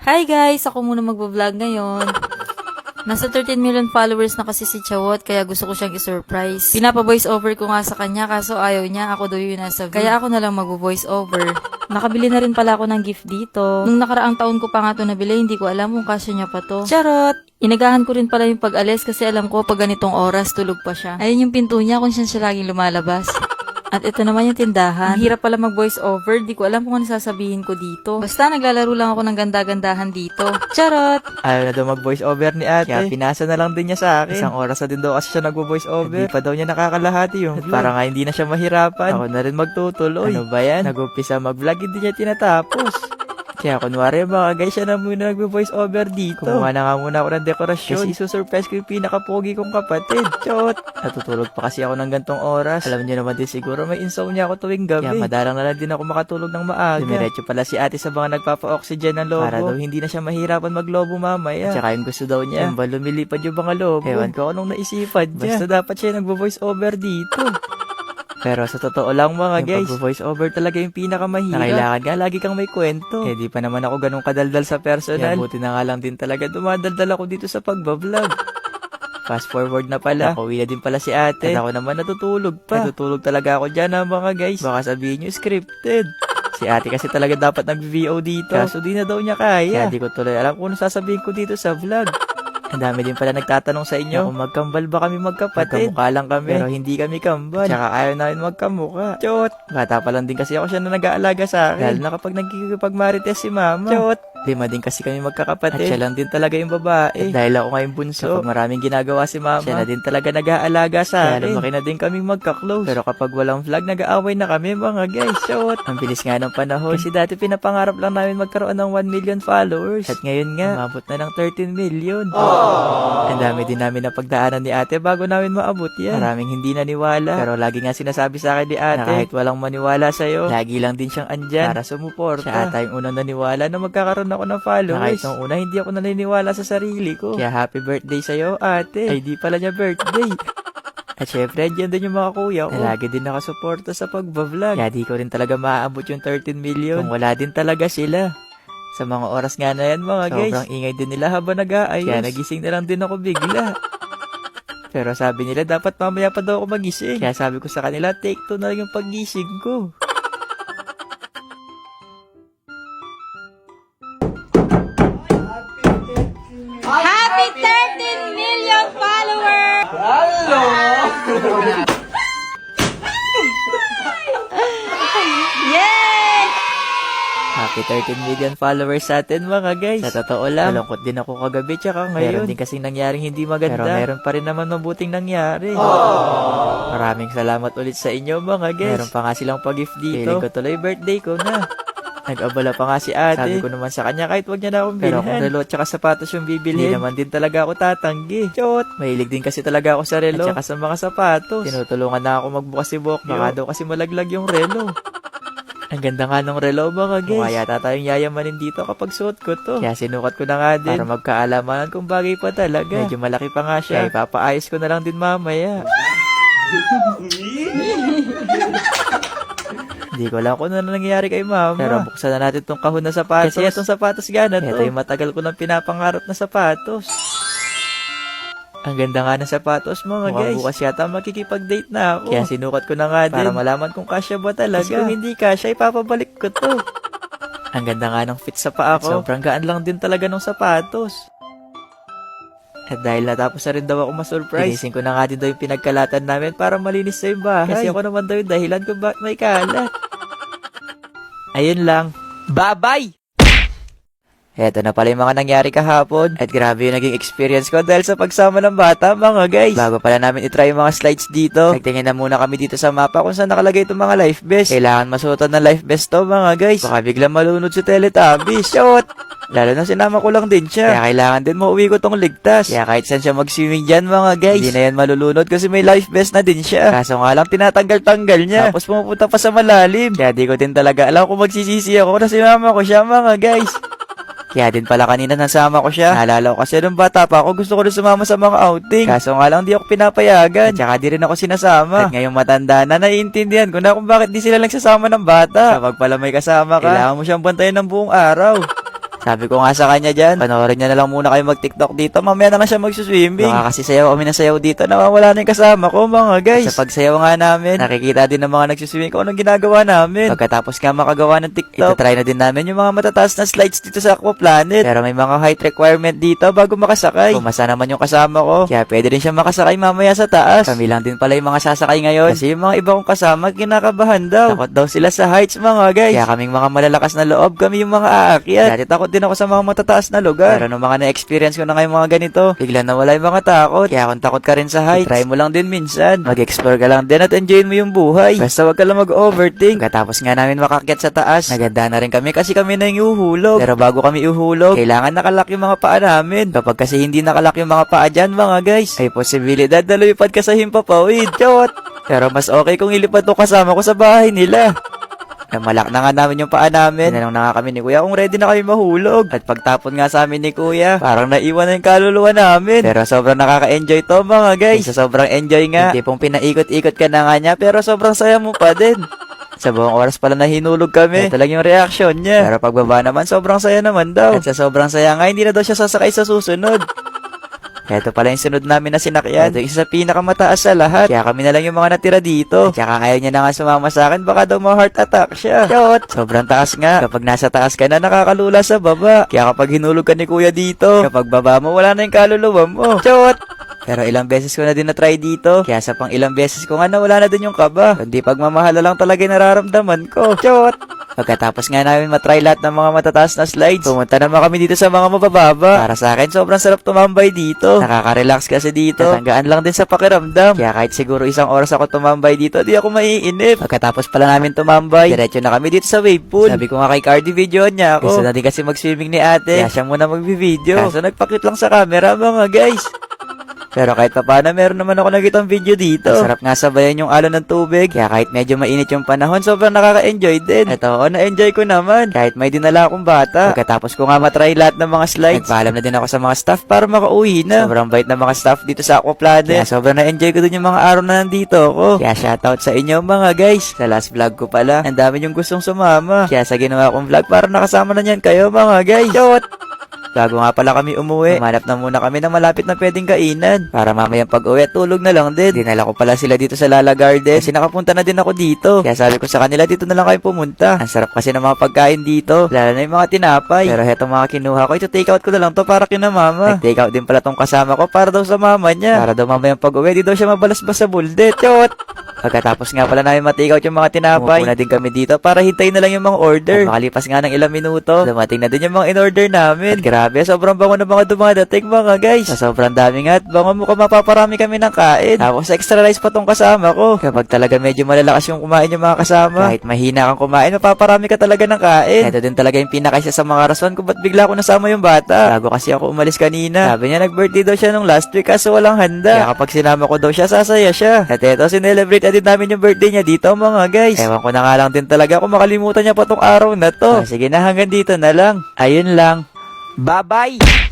Hi guys! Ako muna magbablog ngayon. Nasa 13 million followers na kasi si Chawot, kaya gusto ko siyang i-surprise. Pinapa-voice over ko nga sa kanya, kaso ayaw niya, ako daw yung nasa view. Kaya ako na lang mag-voice over. Nakabili na rin pala ako ng gift dito. Nung nakaraang taon ko pa nga ito nabili, hindi ko alam kung kasya niya pa to. Charot! Inagahan ko rin pala yung pag-alis kasi alam ko pag ganitong oras tulog pa siya. Ayun yung pinto niya kung saan siya laging lumalabas. At ito naman yung tindahan. Ang hirap pala mag-voice over. Di ko alam kung ano sasabihin ko dito. Basta naglalaro lang ako ng ganda-gandahan dito. Charot! Ayaw na daw mag-voice over ni ate. Kaya pinasa na lang din niya sa akin. Isang oras na din daw kasi siya nag-voice over. Hindi pa daw niya nakakalahati yung vlog. Para nga hindi na siya mahirapan. Ako na rin magtutuloy. Ano ba yan? Nag-umpisa mag-vlog, hindi niya tinatapos. Kaya kunwari mga guys, siya na muna nag-voice over dito. Kumuha na nga muna ako ng dekorasyon. Kasi isusurprise ko yung pinaka-pogi kong kapatid. Chot! Natutulog pa kasi ako ng gantong oras. Alam niyo naman din siguro may insomnia ako tuwing gabi. Kaya madalang na lang din ako makatulog ng maaga. Dumiretso pala si ate sa mga nagpapa-oxygen ng lobo. Para daw hindi na siya mahirapan maglobo mamaya. At saka yung gusto daw niya, yung ba lumilipad yung mga lobo. Ewan ko anong naisipan niya. Basta dapat siya nag-voice over dito. Pero sa totoo lang mga guys, pag-voice over talaga yung pinakamahirap. Na kailangan nga lagi kang may kwento. Eh di pa naman ako ganun kadaldal sa personal. Kaya buti na nga lang din talaga dumadaldal ako dito sa pagbablog. Fast forward na pala, nakauwi na din pala si ate. At ako naman natutulog pa. Natutulog talaga ako dyan mga guys. Baka sabihin nyo scripted. Si ate kasi talaga dapat nag-VO dito. Kaso di na daw niya kaya. Kaya di ko tuloy alam kung ano sasabihin ko dito sa vlog. Ang dami din pala nagtatanong sa inyo kung magkambal ba kami magkapatid. Magkamukha lang kami, pero hindi kami kambal. Tsaka ayaw namin magkamukha. Chot! Bata pa lang din kasi ako siya na nag-aalaga sa akin. Lalo na kapag nagkikipagmarites si mama. Chot! 5 din kasi kami magkakapatid. At siya lang din talaga yung babae. At dahil ako ngayong bunso, kapag maraming ginagawa si mama, siya na din talaga nag-aalaga sa akin. Kaya lumaki na din kaming magka-close. Pero kapag walang vlog, nag-aaway na kami mga guys. Chot! Ang bilis nga ng panahon. Kasi dati pinapangarap lang namin magkaroon ng 1 million followers. At ngayon nga, umabot na ng 13 million. Ang dami din namin na pagdaanan ni ate bago namin maabot yan. Maraming hindi naniwala. Pero lagi nga sinasabi sa akin ni ate na kahit walang maniwala sa'yo, lagi lang din siyang andyan para sumuporta. Siya ata yung unang naniwala na magkakaroon ako ng followers. Na kahit nung una hindi ako naniniwala sa sarili ko. Kaya happy birthday sa'yo ate. Ay di pala niya birthday. At syempre, dyan din yung mga kuya ko. Na lagi din nakasuporta sa pagbablog. Kaya di ko rin talaga maaabot yung 13 million kung wala din talaga sila. Sa mga oras nga na yan mga guys, sobrang ingay din nila habang nag-aayos. Kaya nagising na lang din ako bigla. Pero sabi nila dapat mamaya pa daw ako magising. Kaya sabi ko sa kanila, take 2 na lang yung paggising ko. Happy 13 million followers! Yay! Happy 13 million followers sa atin mga guys. Sa totoo lang, malungkot din ako kagabi tsaka ngayon. Meron din kasing nangyaring hindi maganda. Pero meron pa rin naman mabuting nangyari. Maraming salamat ulit sa inyo mga guys. Meron pa nga silang pag-gift dito. Feeling ko tuloy birthday ko na. Nag-abala pa nga si ate. Sabi ko naman sa kanya kahit wag niya na akong bilhin. Pero kung relo tsaka sapatos yung bibilhin, hindi naman din talaga ako tatanggi. Chot! Mahilig din kasi talaga ako sa relo at tsaka sa mga sapatos. Tinutulungan na ako magbukas si Bokyo. Baka daw kasi malaglag yung relo. Ang ganda nga ng relo mga guys. Mukha yata tayong yayamanin dito kapag suot ko to. Kaya sinukat ko na nga din para magkaalaman kung bagay pa talaga. Medyo malaki pa nga siya. Kaya ipapaayos ko na lang din mamaya. Hindi ko alam kung ano nangyayari kay mama. Pero buksan na natin tong kahon na sapatos. Kasi itong sapatos gana to. Ito yung matagal ko nang pinapangarap na sapatos. Ang ganda nga ng sapatos mga guys. Bukas yata makikipag-date na ako. Kaya sinukat ko na nga din para malaman kung kasya ba talaga. Kasi kung hindi kasya, ipapabalik ko to. Ang ganda nga ng fit sa paa ko. Sobrang gaan lang din talaga ng sapatos. At dahil natapos na rin daw ako ma-surprise, inising ko na nga din daw yung pinagkalatan namin para malinis sa yung bahay. Kasi ako naman daw yung dahilan kung bakit may kalat. Ayun lang. Bye-bye! Eto na pala yung mga nangyari kahapon. At grabe yung naging experience ko dahil sa pagsama ng bata mga guys. Bago pala namin itry yung mga slides dito, nagtingin na muna kami dito sa mapa kung saan nakalagay itong mga life vest. Kailangan masuotan ng life vest to mga guys. Baka biglang malunod si Teletubbies. Shot! Lalo na sinama ko lang din siya. Kaya kailangan din mauwi ko tong ligtas. Kaya kahit saan siya mag-swimming dyan mga guys, hindi na yan malulunod kasi may life vest na din siya. Kaso nga lang tinatanggal-tanggal niya. Tapos pumupunta pa sa malalim. Kaya di ko din talaga alam kung magsisisi ako na sinama ko siya mga guys. Kaya din pala kanina nasama ko siya. Naalala ko kasi nung bata pa ako gusto ko rin sumama sa mga outing. Kaso nga lang di ako pinapayagan. At saka di rin ako sinasama. At ngayong matanda na naiintindihan ko na kung bakit di sila nagsasama ng bata. Kapag pala may kasama ka, kailangan mo siyang bantayan ng buong araw. Sabi ko nga sa kanya dyan, panoorin niya na lang muna kayo mag-TikTok dito. Mamaya na lang siya mag-swimming. Baka kasi sayaw kami ng sayaw dito. Nawawala na yung kasama ko mga guys. Sa pagsayaw nga namin, nakikita din ng mga nag-swimming kung anong ginagawa namin. Pagkatapos nga makagawa ng TikTok, itatry na din namin yung mga matataas na slides dito sa Aquaplanet. Pero may mga height requirement dito bago makasakay. Pumasa naman yung kasama ko, kaya pwede rin siya makasakay mamaya sa taas. Kami lang din pala yung mga sasakay ngayon. Kasi yung mga iba kong kasama, kinakabahan daw. Takot daw sila sa heights mga guys. Kaya kaming mga malalakas na loob, kami yung mga aakyat. Dati takot din ako sa mga matataas na lugar. Pero nung mga na-experience ko na ngayon mga ganito, bigla nawala yung mga takot. Kaya kung takot ka rin sa heights, try mo lang din minsan. Mag-explore ka lang din at enjoy mo yung buhay. Basta wag ka lang mag-overthink. Pagkatapos nga namin makakyat sa taas, naganda na rin kami kasi kami na yung uhulog. Pero bago kami uhulog, kailangan nakalak yung mga paa namin. Kapag kasi hindi nakalak yung mga paa dyan mga guys, ay posibilidad na lumipad ka sa himpapawid. Chot! Pero mas okay kung ilipad to kasama ko sa bahay nila. Malak na nga namin yung paa namin. Tinanong na nga kami ni Kuya kung ready na kami mahulog. At pagtapon nga sa amin ni Kuya, parang naiwan na yung kaluluwa namin. Pero sobrang nakaka-enjoy to mga guys. Sa sobrang enjoy nga, yung tipong pinaikot-ikot ka na nga niya, pero sobrang saya mo pa din. Sa buong oras pala na hinulog kami, ito lang yung reaction niya. Pero pagbaba naman, sobrang saya naman daw. At sa sobrang saya nga, hindi na daw siya sasakay sa susunod. Ito pala yung sunod namin na sinakyan. Ito isa sa pinakamataas sa lahat. Kaya kami na lang yung mga natira dito. At saka ayaw niya na nga sumama sa akin. Baka daw ma-heart attack siya. Chot! Sobrang taas nga. Kapag nasa taas ka na, nakakalula sa baba. Kaya kapag hinulog ka ni Kuya dito, kapag baba mo, wala na yung kaluluwa mo. Chot! Pero ilang beses ko na din na-try dito. Kaya sa pang ilang beses ko nga nawala na din yung kaba. Kundi pagmamahala lang talaga yung nararamdaman ko. Chot! Pagkatapos nga namin matry lahat ng mga matataas na slides, pumunta naman kami dito sa mga mabababa. Para sa akin, sobrang sarap tumambay dito. Nakaka-relax kasi dito. Natanggaan lang din sa pakiramdam. Kaya kahit siguro isang oras ako tumambay dito, di ako maiinip. Pagkatapos pala namin tumambay, diretso na kami dito sa wave pool. Sabi ko nga kay Cardi, videoan niya ako. Gusto na din kasi mag-swimming ni ate. Kaya siya muna mag-video. Kaso nagpakit lang sa camera mga guys. Pero kahit pa paano, meron naman ako nakitang video dito. Sarap nga sabayan yung alon ng tubig. Kaya kahit medyo mainit yung panahon, sobrang nakaka-enjoy din. Ito, na-enjoy ko naman. Kahit may dinala akong bata. Pagkatapos ko nga matry lahat ng mga slides, nagpaalam na din ako sa mga staff para makauwi na. Sobrang bait ng mga staff dito sa Aquaplanet. Kaya sobrang na-enjoy ko din yung mga araw na nandito ako. Kaya shoutout sa inyo mga guys. Sa last vlog ko pala, ang dami yung gustong sumama. Kaya sa ginawa kong vlog, para nakasama na niyan kayo mga guys. Shot! Bago nga pala kami umuwi, humanap na muna kami ng malapit na pwedeng kainan. Para mamayang pag-uwi, tulog na lang din. Dinala ko pala sila dito sa Lala Garden. Kasi nakapunta na din ako dito. Kaya sabi ko sa kanila, dito na lang kayo pumunta. Ang sarap kasi ng mga pagkain dito. Lalo na yung mga tinapay. Pero hetong mga kinuha ko, ito take out ko na lang to para kina mama. Nag-take out din pala tong kasama ko para daw sa mama niya. Para daw mamayang pag-uwi, di daw siya mabalasbas sa buldet. Chot! Pagkatapos nga pala namin ma-take out yung mga tinapay, umupo na din kami dito para hintayin na lang yung mga order. At makalipas nga ng ilang minuto, dumating na din yung mga in-order namin. At grabe, sobrang bango na mga dumadating mga guys. Sa sobrang dami nga at bango mo mapaparami kami ng kain. Tapos extra rice pa tong kasama ko. Kapag talaga medyo malalakas yung kumain yung mga kasama, kahit mahina kang kumain, mapaparami ka talaga ng kain. Ito din talaga yung pinakaisa sa mga rason kung ba't bigla ko nasama yung bata. Bago kasi ako umalis kanina, sabi niya nag-birthday daw siya nung last week kaso walang handa. Kaya kapag sinama ko daw siya, sasaya siya. At eto, sinelebrate na din namin yung birthday niya dito mga guys. Ewan ko na nga lang din talaga kung makalimutan niya pa tong araw na to. Sige na, hanggang dito na lang. Ayun lang. Bye-bye!